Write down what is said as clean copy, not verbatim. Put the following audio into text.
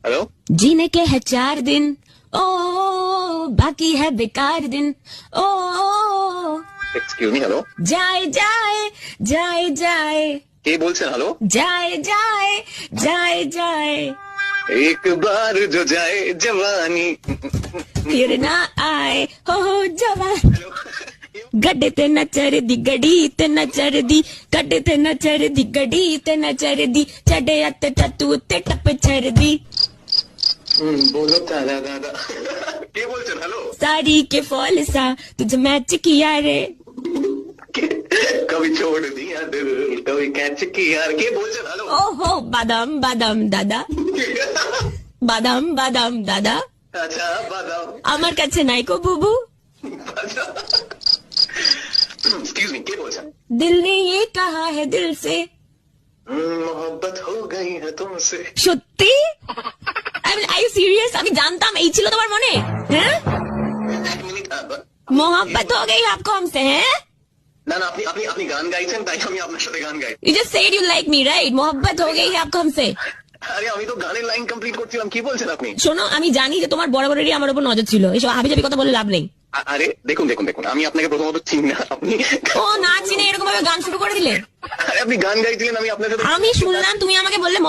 Hello. जीने के है 4 दिन, ओ बाकी है बेकार दिन, ओ एक्सक्यूज मी, हेलो। जाए जाए जाए जाए কে বলছেন? हेलो। जाए जाए जाए जाए एक बार जो जाए जवानी। फिर ना आए हो जवान। गड्डे ते न चढ़दी गड़ी ते न चढ़दी, गड्डे ते न चढ़दी गड़ी ते न चढ़दी, चढ़े अत टट्टू ते टप चढ़दी। बोलो दादा दादा। কে বলছেন? हेलो। साड़ी के फॉल सा तुझे मैच किया रे, कभी छोड़ दिया दिल, कभी कैच किया। কে বলছেন? हेलो। ओहो बादाम बादाम दादा, बादाम बादाम दादा আচ্ছা বাদাম। আমার কাছে নাই কো বুবু। एक्सक्यूज मी, কে বলছেন? दिल ने ये कहा है दिल से, मोहब्बत हो गई है तुमसे। সত্যি? I U serious? আমি জানতাম এই ছিল তোমার মনে। হ্যাঁ, এক মিনিট। मोहब्बत हो गई आपको हमसे, हैं? না না, আপনি আপনি আপনি গান গাইছেন তাই আমি আপনার সাথে গান গাই। You just said you like me, right? मोहब्बत हो गई है आपको हमसे। আরে আমি তো গানের লাইন কমপ্লিট করছিলাম, কি বলছেন আপনি? শোনো, আমি জানি যে তোমার বরাবরেরই আমার উপর নজর ছিল, এসব হাবিজাবি কথা বলে লাভ নেই। আরে দেখুন দেখুন দেখুন, আমি আপনাকে প্রথমত চিনি না। আপনি ও না চিনে এরকম ভাবে গান শুরু করে দিলে? আরে আপনি গান গাইছিলেন, আমি আপনার সাথে আমি শুনলাম তুমি আমাকে বললে